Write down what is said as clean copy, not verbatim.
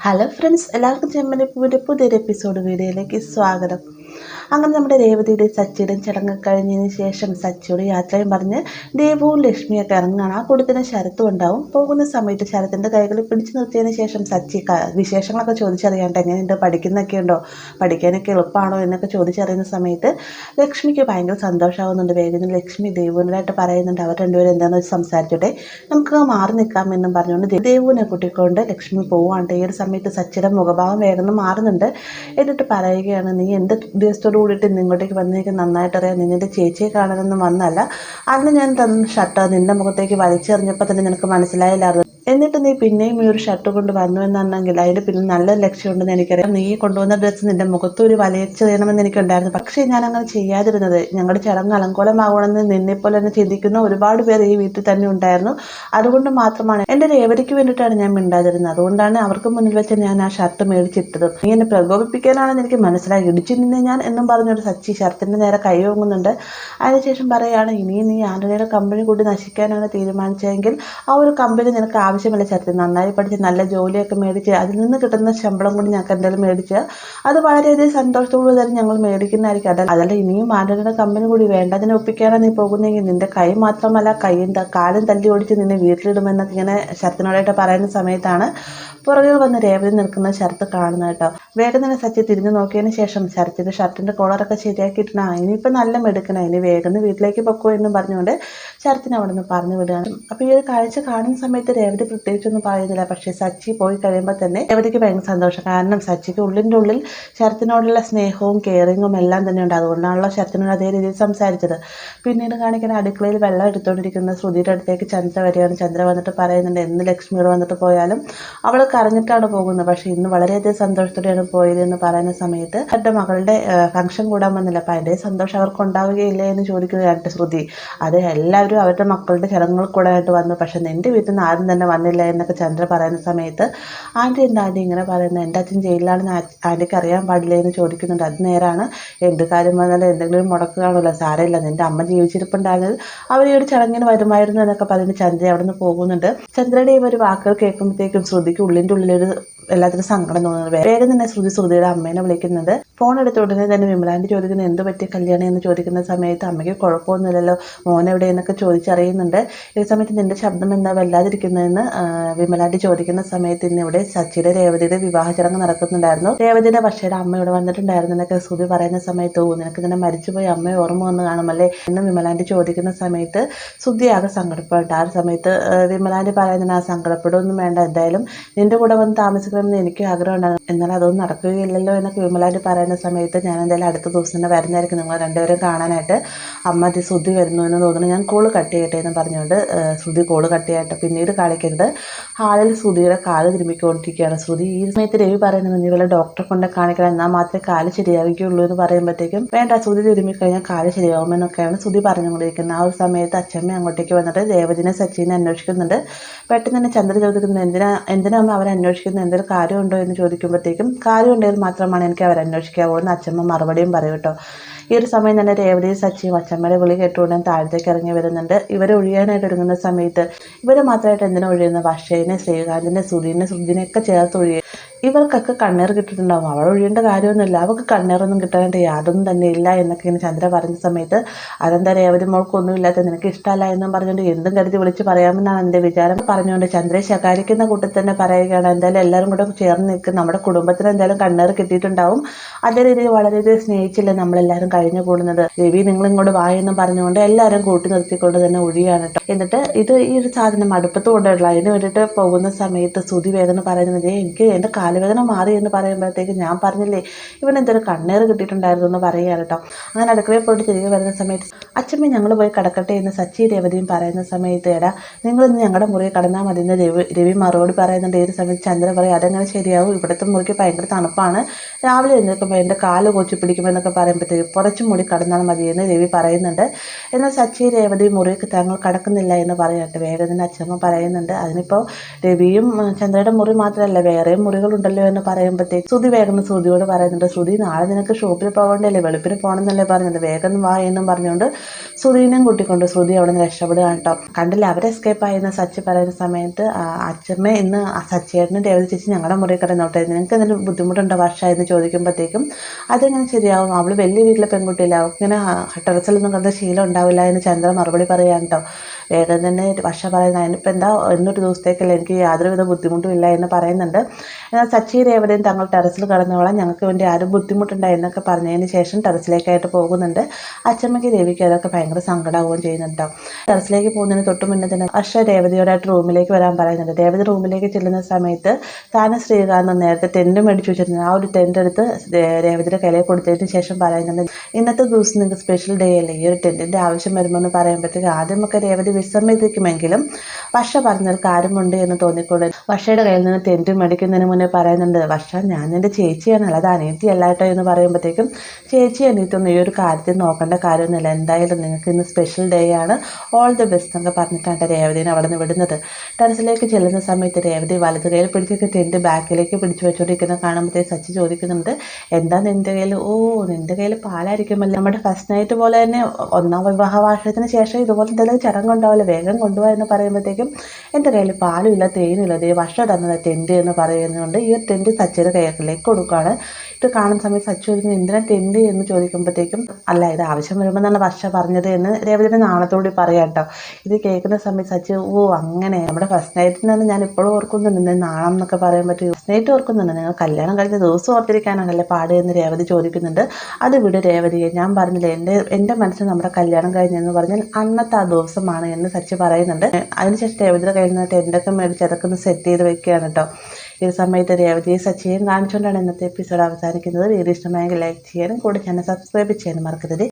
Hello friends, എല്ലാവർക്കും ചെമ്മനപ്പൂവിൻ്റെ പുതിയൊരു episode വീഡിയോയിലേക്ക് സ്വാഗതം. അങ്ങനെ നമ്മുടെ രേവതിയുടെ സച്ചിയുടെയും ചടങ്ങ് കഴിഞ്ഞതിന് ശേഷം സച്ചിയോട് യാത്രയും പറഞ്ഞ് ദേവുവും ലക്ഷ്മിയൊക്കെ ഇറങ്ങുകയാണ്. ആ കൂട്ടത്തിന് ശരത്തും ഉണ്ടാവും. പോകുന്ന സമയത്ത് ശരത്തിൻ്റെ കൈകളിൽ പിടിച്ചു നിർത്തിയതിന് ശേഷം സച്ചി വിശേഷങ്ങളൊക്കെ ചോദിച്ചറിയാണ്ട് എങ്ങനെയുണ്ട്, പഠിക്കുന്നൊക്കെ ഉണ്ടോ, പഠിക്കാനൊക്കെ എളുപ്പമാണോ എന്നൊക്കെ ചോദിച്ചറിയുന്ന സമയത്ത് ലക്ഷ്മിക്ക് ഭയങ്കര സന്തോഷമാകുന്നുണ്ട്. വേഗം ലക്ഷ്മി ദേവുവിനായിട്ട് പറയുന്നുണ്ട്, അവർ രണ്ടുപേരും എന്താണെന്ന് വെച്ച് സംസാരിച്ചോട്ടെ, നമുക്ക് മാറി നിൽക്കാമെന്നും പറഞ്ഞുകൊണ്ട് ദേവുവിനെ കൂട്ടിക്കൊണ്ട് ലക്ഷ്മി പോവുകയാണ്. ഈ ഒരു സമയത്ത് സച്ചിയുടെ മുഖഭാവം വേഗം മാറുന്നുണ്ട്. എന്നിട്ട് പറയുകയാണ്, നീ എന്ത് ഉദ്ദേശത്തോട് കൂടിയിട്ട് ഇങ്ങോട്ടേക്ക് വന്നേക്ക് നന്നായിട്ടറിയാം, നിന്റെ ചേച്ചിയെ കാണാനൊന്നും വന്നല്ല. അന്ന് ഞാൻ തന്ന ഷർട്ട് നിന്റെ മുഖത്തേക്ക് വലിച്ചെറിഞ്ഞപ്പോൾ തന്നെ നിനക്ക് മനസ്സിലായില്ലായിരുന്നു. എന്നിട്ട് നീ പിന്നെയും ഈ ഒരു ഷർട്ട് കൊണ്ട് വന്നു എന്നാണെങ്കിൽ അതിന് പിന്നെ നല്ല ലക്ഷ്യമുണ്ടെന്ന് എനിക്കറിയാം. നീ കൊണ്ടുവന്ന ഡ്രസ്സ് നിന്റെ മുഖത്തൊരു വലിച്ചു ചെയ്യണമെന്ന് എനിക്കുണ്ടായിരുന്നു. പക്ഷേ ഞാൻ അങ്ങനെ ചെയ്യാതിരുന്നത് ഞങ്ങളുടെ ചടങ്ങ് അലങ്കോലമാകണമെന്ന് നിന്നെപ്പോലെ തന്നെ ചിന്തിക്കുന്ന ഒരുപാട് പേർ ഈ വീട്ടിൽ തന്നെ ഉണ്ടായിരുന്നു. അതുകൊണ്ട് മാത്രമാണ് എൻ്റെ രേവതിക്ക് വേണ്ടിയിട്ടാണ് ഞാൻ മിണ്ടാതിരുന്നത്. അതുകൊണ്ടാണ് അവർക്ക് മുന്നിൽ വെച്ച് ഞാൻ ആ ഷർട്ട് മേടിച്ചിട്ടത്. നീ എന്നെ പ്രകോപിപ്പിക്കാനാണെന്ന് എനിക്ക് മനസ്സിലായി. ഇടിച്ചു നിന്നെ ഞാൻ എന്നും പറഞ്ഞൊരു സച്ചി ഷർട്ടിൻ്റെ നേരെ കൈ ഓങ്ങുന്നുണ്ട്. അതിനുശേഷം പറയുകയാണ്, ഇനി നീ ആന്റണിയുടെ കമ്പനി കൂടി നശിക്കാനാണ് തീരുമാനിച്ചതെങ്കിൽ ആ ഒരു കമ്പനി നിനക്ക് ആവശ്യമില്ല ചരത്തി. നന്നായി പഠിച്ച് നല്ല ജോലിയൊക്കെ മേടിച്ച് അതിൽ നിന്ന് കിട്ടുന്ന ശമ്പളം കൂടി ഞങ്ങൾക്ക് എന്തെങ്കിലും മേടിച്ച് അത് വളരെയധികം സന്തോഷത്തോടെ തന്നെ ഞങ്ങൾ മേടിക്കുന്നതായിരിക്കും. അതല്ല ഇനിയും ആന്റണിയുടെ കമ്പനി കൂടി വേണ്ടതിനെ ഒപ്പിക്കാനാണ് നീ പോകുന്നെങ്കിൽ നിന്റെ കൈ മാത്രമല്ല കൈയും കാലും തല്ലി ഓടിച്ച് നിന്നെ വീട്ടിലിടുമെന്നൊക്കെ ഇങ്ങനെ ശരത്തിനോടായിട്ട് പറയുന്ന സമയത്താണ് പുറകിൽ വന്ന് രേവതി നിൽക്കുന്ന ശരത്ത് കാണുന്നത് കേട്ടോ. വേഗം തന്നെ സച്ചി തിരിഞ്ഞു നോക്കിയതിന് ശേഷം ശരത്തിൻ്റെ ഷർട്ടിൻ്റെ കോളറൊക്കെ ശരിയാക്കിയിട്ടാ ഇനിയിപ്പോൾ നല്ല മെടുക്കണം, ഇനി വേഗം വീട്ടിലേക്ക് പൊക്കോ എന്നും പറഞ്ഞുകൊണ്ട് ശരത്തിനെ അവിടെ നിന്ന് പറഞ്ഞു വിടുകയാണ്. അപ്പോൾ ഈ ഒരു കാഴ്ച കാണുന്ന സമയത്ത് രേവതി പ്രത്യേകിച്ചൊന്നും പറയുന്നില്ല. പക്ഷേ സച്ചി പോയി കഴിയുമ്പോൾ തന്നെ രേവതിക്ക് ഭയങ്കര സന്തോഷം. കാരണം സച്ചിക്ക് ഉള്ളിൻ്റെ ഉള്ളിൽ ശരത്തിനോടുള്ള സ്നേഹവും കെയറിങ്ങും എല്ലാം തന്നെ ഉണ്ട്. അതുകൊണ്ടാണല്ലോ ശരത്തിനോട് അതേ രീതിയിൽ സംസാരിച്ചത്. പിന്നീട് കാണിക്കുന്ന അടുക്കളയിൽ വെള്ളം എടുത്തുകൊണ്ടിരിക്കുന്ന ശ്രുതിയുടെ അടുത്തേക്ക് ചന്ദ്ര വരികയാണ്. ചന്ദ്ര വന്നിട്ട് പറയുന്നുണ്ട്, എന്ന് ലക്ഷ്മിയോട് വന്നിട്ട് പോയാലും അവൾ കരഞ്ഞിട്ടാണ് പോകുന്നത്, പക്ഷേ ഇന്ന് വളരെയധികം സന്തോഷത്തോടെയാണ് പോയതെന്ന് പറയുന്ന സമയത്ത് അവരുടെ മകളുടെ ഫംഗ്ഷൻ കൂടാൻ വന്നില്ല, അപ്പം അതിൻ്റെ സന്തോഷം അവർക്ക് ഉണ്ടാവുകയില്ലേ എന്ന് ചോദിക്കുകയാണ് ശ്രുതി. അത് എല്ലാവരും അവരുടെ മക്കളുടെ ചടങ്ങുകൾ കൂടാനായിട്ട് വന്നു, പക്ഷെ നിൻ്റെ വീട്ടിൽ നിന്ന് ആരും തന്നെ വന്നില്ല എന്നൊക്കെ ചന്ദ്ര പറയുന്ന സമയത്ത് ആൻറ്റി എന്താ ആൻറ്റി ഇങ്ങനെ പറയുന്നത്, എൻ്റെ അച്ഛൻ ജയിലിലാണെന്ന് ആൻറ്റിക്ക് അറിയാൻ പാടില്ല എന്ന് ചോദിക്കുന്നുണ്ട്. അത് നേരാണ്, എന്ത് കാര്യം വന്നാലും എന്തെങ്കിലും മുടക്ക് കാണുമല്ലോ, സാരമില്ല, നിൻ്റെ അമ്മ ജീവിച്ചിരിപ്പുണ്ടായിരുന്നത് അവർ ഈ ഒരു ചടങ്ങിന് വരുമായിരുന്നു എന്നൊക്കെ പറഞ്ഞ് ചന്ദ്ര അവിടെ നിന്ന് പോകുന്നുണ്ട്. ചന്ദ്രയുടെ ഈ ഒരു വാക്കുകൾ കേൾക്കുമ്പോഴത്തേക്കും ശ്രുതിക്ക് ഉള്ളിൻ്റെ ഉള്ളിലൊരു എല്ലാത്തിനും സങ്കടം തോന്നുന്നത്. വേഗം തന്നെ ശ്രുതിയുടെ അമ്മേനെ വിളിക്കുന്നുണ്ട്. ഫോൺ എടുത്ത ഉടനെ തന്നെ വിമലാൻ്റെ ചോദിക്കുന്നത് എന്ത് പറ്റിയ കല്യാണം എന്ന് ചോദിക്കുന്ന സമയത്ത് അമ്മയ്ക്ക് കുഴപ്പമൊന്നുമില്ലല്ലോ, മോൻ എവിടെ എന്നൊക്കെ ചോദിച്ചറിയുന്നുണ്ട്. ഈ സമയത്ത് നിന്റെ ശബ്ദം എന്താ വല്ലാതിരിക്കുന്നതെന്ന് വിമലാൻ്റെ ചോദിക്കുന്ന സമയത്ത് ഇന്നിവിടെ സച്ചിയുടെ രേവതിയുടെ വിവാഹ ചടങ്ങ് നടക്കുന്നുണ്ടായിരുന്നു. രേവതിയുടെ പക്ഷയുടെ അമ്മ ഇവിടെ വന്നിട്ടുണ്ടായിരുന്നു എന്നൊക്കെ ശ്രുതി പറയുന്ന സമയത്ത് നിനക്ക് തന്നെ മരിച്ചുപോയി അമ്മയെ ഓർമ്മ വന്ന് കാണുമല്ലേ എന്ന് വിമലാൻ്റെ ചോദിക്കുന്ന സമയത്ത് ശ്രുതി ആകെ സങ്കടപ്പെട്ട്. ആ ഒരു സമയത്ത് വിമലാൻ്റെ പറയുന്നതിന് ആ സങ്കടപ്പെടുകയൊന്നും വേണ്ട, എന്തായാലും നിന്റെ കൂടെ വന്ന് താമസിക്കണമെന്ന് എനിക്ക് ആഗ്രഹം ഉണ്ടാകും, എന്നാൽ അതൊന്നും നടക്കുകയില്ലല്ലോ എന്നൊക്കെ വിമലാൻ്റെ പറയുന്ന സമയത്ത് ഞാൻ എന്തായാലും അടുത്ത ദിവസം തന്നെ വരുന്നതായിരിക്കും നിങ്ങൾ രണ്ടുപേരും കാണാനായിട്ട്. അമ്മ ശ്രുതി വരുന്നു എന്ന് തോന്നുന്നു, ഞാൻ കോള് കട്ട് ചെയ്യട്ടെ എന്ന് പറഞ്ഞുകൊണ്ട് ശ്രുതി കോള് കട്ട് ചെയ്യട്ടെ. പിന്നീട് കാണിക്കുന്നത് ഹാളിൽ ശ്രുതിയുടെ കാല് തിരുമ്മിക്കൊണ്ടിരിക്കുകയാണ്. ശ്രുതി ഈ സമയത്ത് രവി പറയുന്നത് നീ വല്ല ഡോക്ടറെ കൊണ്ട് കാണിക്കണം, എന്നാൽ മാത്രമേ കാല് ശരിയാവുകയുള്ളൂ എന്ന് പറയുമ്പോഴത്തേക്കും വേണ്ട, ശ്രുതി തിരുമ്മിക്കഴിഞ്ഞാൽ കാല് ശരിയാവുമെന്നൊക്കെയാണ് ശ്രുതി പറഞ്ഞുകൊണ്ടിരിക്കുന്നത്. ആ ഒരു സമയത്ത് അച്ഛമ്മ അങ്ങോട്ടേക്ക് വന്നിട്ട് രേവതിനെ സച്ചിനെ അന്വേഷിക്കുന്നുണ്ട്. പെട്ടെന്ന് തന്നെ ചന്ദ്ര ചോദിക്കുന്നത് എന്തിനാ അവർ അന്വേഷിക്കുന്നത്, എന്തെങ്കിലും കാര്യമുണ്ടോ എന്ന് ചോദിക്കുമ്പോഴത്തേക്കും കാര്യമുണ്ടെങ്കിൽ മാത്രമാണ് എനിക്ക് അവർ അന്വേഷിക്കാവൂ എന്ന് അച്ഛമ്മ മറുപടിയും പറയും കേട്ടോ. ഈ ഒരു സമയം തന്നെ രേവതിയും സച്ചിയും അച്ഛമ്മയുടെ വിളി കേട്ടുകൊണ്ടും താഴത്തേക്ക് ഇറങ്ങി വരുന്നുണ്ട്. ഇവരെ ഒഴിയാനായിട്ട് ഒരുങ്ങുന്ന സമയത്ത് ഇവർ മാത്രമായിട്ട് എന്തിനാ ഒഴിയുന്നത്, വർഷേനെ ശ്രീകാന്തിനെ ശ്രുതിനെയൊക്കെ ചേർത്ത് ഒഴിയുക. ഇവർക്കൊക്കെ കണ്ണീർ കിട്ടിയിട്ടുണ്ടാവും, അവൾ ഒഴിയേണ്ട കാര്യമൊന്നുമില്ല, അവൾക്ക് കണ്ണീറൊന്നും കിട്ടാനായിട്ട് യാതൊന്നും തന്നെ ഇല്ല എന്നൊക്കെ ഇങ്ങനെ ചന്ദ്ര പറഞ്ഞ സമയത്ത് അതെന്താ രേവതി മോൾക്കൊന്നും ഇല്ലാത്ത നിനക്ക് ഇഷ്ടമല്ല എന്നും പറഞ്ഞുകൊണ്ട് എന്തും കരുതി വിളിച്ച് പറയാമെന്നാണ് എൻ്റെ വിചാരം പറഞ്ഞുകൊണ്ട് ചന്ദ്രയെ ശകാരിക്കുന്ന കൂട്ടത്തിൽ തന്നെ പറയുകയാണ്, എന്തായാലും എല്ലാവരും കൂടെ ചേർന്ന് നിൽക്കും, നമ്മുടെ കുടുംബത്തിന് എന്തായാലും കണ്ണീർ കിട്ടിയിട്ടുണ്ടാവും, അതേ രീതിയിൽ വളരെയധികം സ്നേഹിച്ചില്ലേ നമ്മളെല്ലാവരും കഴിഞ്ഞു കൂടുന്നത്, രവി നിങ്ങൾ ഇങ്ങോട്ട് വായെന്നും പറഞ്ഞുകൊണ്ട് എല്ലാവരും കൂട്ടി നിർത്തിക്കൊണ്ട് തന്നെ ഒഴിയാണ് കേട്ടോ. എന്നിട്ട് ഈ ഒരു സാധനം അടുപ്പത്ത് കൊണ്ടുവരില്ല, അതിന് വേണ്ടിയിട്ട് പോകുന്ന സമയത്ത് ശ്രുതി വേദന പറയുന്നത് എനിക്ക് എൻ്റെ കാലുവേദന മാറി എന്ന് പറയുമ്പോഴത്തേക്ക് ഞാൻ പറഞ്ഞില്ലേ ഇവൻ എന്തൊരു കണ്ണീർ കിട്ടിയിട്ടുണ്ടായിരുന്നു എന്ന് പറയുകയാണ് കേട്ടോ. അങ്ങനെ അടുക്കളയിൽ പോയിട്ട് തിരികെ വരുന്ന സമയത്ത് അച്ഛമ്മ ഞങ്ങൾ പോയി കിടക്കട്ടെ എന്ന് സച്ചി രേവതിയും പറയുന്ന സമയത്ത് എടാ നിങ്ങളിന്ന് ഞങ്ങളുടെ മുറിയിൽ കടന്നാൽ മതി എന്ന് രവി മറുപടി പറയുന്നുണ്ട്. ഈ സമയത്ത് ചന്ദ്ര പറയും അതെങ്ങനെ ശരിയാവും, ഇവിടുത്തെ മുറിക്ക് ഭയങ്കര തണുപ്പാണ്, രാവിലെ എഴുന്നേൽക്കുമ്പോൾ എൻ്റെ കാല് കൊച്ചു പിടിക്കുമെന്നൊക്കെ പറയുമ്പോഴത്തേക്ക് കുറച്ച് മുടി കടന്നാൽ മതി എന്ന് രവി പറയുന്നുണ്ട്. എന്നാൽ സച്ചി രേവതി മുറിക്ക് തങ്ങൾ കടക്കുന്നില്ല എന്ന് പറയട്ടെ. വേഗം തന്നെ അച്ഛമ്മ പറയുന്നുണ്ട് അതിനിപ്പോൾ രവിയും ചന്ദ്രയുടെ മുറി മാത്രമല്ല വേറെയും മുറികൾ ഉണ്ടല്ലോ എന്ന് പറയുമ്പോഴത്തേക്ക് ശ്രുതി വേഗം ശ്രുതിയോട് പറയുന്നുണ്ട്, ശ്രുതി നാളെ നിനക്ക് ഷോപ്പിൽ പോകണ്ടല്ലേ, വെളുപ്പിന് പോകണമെന്നല്ലേ പറഞ്ഞത്, വേഗം വാ എന്നും പറഞ്ഞുകൊണ്ട് ശ്രുതിനെയും കൂട്ടിക്കൊണ്ട് ശ്രുതി അവിടെ നിന്ന് രക്ഷപ്പെടുകയാണ് കേട്ടോ. കണ്ടില്ല, അവർ എസ്കേപ്പ് ആയെന്ന് സച്ചി പറയുന്ന സമയത്ത് അച്ഛമ്മ ഇന്ന് സച്ചിയേട്ടനും രേവതി ചേച്ചി ഞങ്ങളുടെ മുറിയിൽ കിടന്നോട്ടെ, നിങ്ങൾക്ക് എന്തെങ്കിലും ബുദ്ധിമുട്ടുണ്ടോ വർഷ എന്ന് ചോദിക്കുമ്പോഴത്തേക്കും അതെങ്ങനെ ശരിയാവും, അവൾ വലിയ വീട്ടിലെ പെൺകുട്ടിയില്ല, അവൾക്കിങ്ങനെ ടെറസിലൊന്നും കണ്ട ശീലം ഉണ്ടാവില്ല എന്ന് ചന്ദ്ര മറുപടി പറയാൻ കേട്ടോ. വേഗം തന്നെ വർഷ പറയുന്നത് അതിനിപ്പോൾ എന്താ, എന്നൊരു ദിവസത്തേക്കല്ല, എനിക്ക് യാതൊരുവിധ ബുദ്ധിമുട്ടും ഇല്ല എന്ന് പറയുന്നുണ്ട്. എന്നാൽ സച്ചി രേവതിയും തങ്ങൾ ടെറസിൽ കടന്നോളാം, ഞങ്ങൾക്ക് വേണ്ടി ആരും ബുദ്ധിമുട്ടുണ്ടായി എന്നൊക്കെ പറഞ്ഞതിന് ശേഷം ടെറസിലേക്കായിട്ട് പോകുന്നുണ്ട്. അച്ഛമ്മയ്ക്ക് രവിക്ക് അതൊക്കെ ഭയങ്കര സങ്കടമാവുകയും ചെയ്യുന്നുണ്ടോ. ടെറസിലേക്ക് പോകുന്നതിന് തൊട്ട് മുന്നേ തന്നെ വർഷ രേവതിയോടായിട്ട് റൂമിലേക്ക് വരാൻ പറയുന്നുണ്ട്. രേവതി റൂമിലേക്ക് ചെല്ലുന്ന സമയത്ത് താനും ശ്രീകാന്തും നേരത്തെ ടെൻറ്റ് മേടിച്ച് വെച്ചിരുന്നു, ആ ഒരു ടെൻറ്റ് എടുത്ത് രേവതിയുടെ കയ്യിൽ കൊടുത്തതിന് ശേഷം പറയുന്നുണ്ട്, ഇന്നത്തെ ദിവസം നിങ്ങൾക്ക് സ്പെഷ്യൽ ഡേ അല്ലേ, ഈ ഒരു ടെൻറ്റിൻ്റെ ആവശ്യം വരുമ്പോൾ എന്ന് പറയുമ്പോഴത്തേക്ക് ആദ്യമൊക്കെ രേവതി വിസമ്മതിക്കുമെങ്കിലും വർഷ പറഞ്ഞൊരു കാര്യമുണ്ട് എന്ന് തോന്നിക്കൊണ്ട് വർഷയുടെ കയ്യിൽ നിന്ന് ടെൻറ്റ് മേടിക്കുന്നതിന് മുന്നേ പറയുന്നുണ്ട്, വർഷ ഞാൻ എൻ്റെ ചേച്ചിയാണ്, അല്ലാതെ അനിയത്തി അല്ലാട്ടോ എന്ന് പറയുമ്പോഴത്തേക്കും ചേച്ചി അനിയത്തൊന്നും ഈ ഒരു കാര്യത്തിൽ നോക്കേണ്ട കാര്യമൊന്നുമില്ല, എന്തായാലും നിങ്ങൾക്ക് ഇന്ന് സ്പെഷ്യൽ ഡേ ആണ്, ഓൾ ദി ബെസ്റ്റ് എന്നൊക്കെ പറഞ്ഞിട്ടാണ് രേവതിനെ അവിടെ നിന്ന് വിടുന്നത്. ടെറസിലേക്ക് ചെല്ലുന്ന സമയത്ത് രേവതി വലത് കയ്യിൽ പിടിച്ചിട്ട് ടെൻറ്റ് ബാക്കിലേക്ക് പിടിച്ചു വെച്ചുകൊണ്ടിരിക്കുന്ന കാണുമ്പോഴത്തേക്ക് സച്ചി ചോദിക്കുന്നുണ്ട്, എന്താ നിൻ്റെ കയ്യിൽ, ഓ നിൻ്റെ കയ്യിൽ പാലായിരിക്കുമല്ലോ, നമ്മുടെ ഫസ്റ്റ് നൈറ്റ് പോലെ തന്നെ ഒന്നാം വിവാഹ വാർഷികത്തിന് ശേഷം ഇതുപോലെ എന്തെങ്കിലും ചടങ്ങുണ്ടാവില്ല, വേഗം കൊണ്ടുപോകാൻ എന്ന് പറയുമ്പോഴത്തേക്കും എൻ്റെ കയ്യിൽ പാലുമില്ല തേനുമില്ല, ദേ വർഷ തന്നത് ടെൻറ്റ് എന്ന് പറയുന്നുണ്ട്. ഈ ഒരു ടെൻറ്റ് സച്ചിയുടെ കയ്യിലേക്ക് കൊടുക്കുകയാണ്. ഇത് കാണുന്ന സമയത്ത് സച്ചി ചോദിക്കുന്നത് എന്തിനാ ടെൻറ്റ് എന്ന് ചോദിക്കുമ്പോഴത്തേക്കും അല്ല ഇത് ആവശ്യം വരുമ്പോൾ എന്നാണ് വർഷ പറഞ്ഞത് എന്ന് രേവതിയുടെ നാളത്തോടെ പറയാം കേട്ടോ. ഇത് കേൾക്കുന്ന സമയത്ത് സച്ചി ഓ അങ്ങനെ നമ്മുടെ ഫസ്റ്റ് നൈറ്റിൽ നിന്ന് ഞാൻ ഇപ്പോഴും ഓർക്കുന്നുണ്ട്, ഇന്ന് നാണം എന്നൊക്കെ പറയാൻ പറ്റും, ഫസ്റ്റ് നൈറ്റ് ഓർക്കുന്നുണ്ട്, നിങ്ങൾ കല്യാണം കഴിഞ്ഞ ദിവസം ഓർത്തിരിക്കാനാണല്ലേ പാട് എന്ന് രേവതി ചോദിക്കുന്നുണ്ട്. അത് വിട് രേവതിയെ, ഞാൻ പറഞ്ഞില്ലേ എൻ്റെ മനസ്സിൽ നമ്മുടെ കല്യാണം കഴിഞ്ഞെന്ന് പറഞ്ഞാൽ അന്നത്തെ ആ ദിവസമാണ് എന്ന് സച്ചി പറയുന്നുണ്ട്. അതിനുശേഷം രേവതിയുടെ കയ്യിൽ നിന്ന് ടെൻറ്റൊക്കെ മേടിച്ച് അതൊക്കെ ഒന്ന് സെറ്റ് ചെയ്ത് വെക്കുകയാണ് കേട്ടോ. ഈ സമയത്ത് രേവതിയെ സച്ചിയും കാണിച്ചുകൊണ്ടാണ് ഇന്നത്തെ എപ്പിസോഡ് അവസാനിക്കുന്നത്. വീഡിയോ ഇഷ്ടമായെങ്കിൽ ലൈക്ക് ചെയ്യാനും കൂടെ ചാനൽ സബ്സ്ക്രൈബ് ചെയ്യാനും മറക്കരുത്.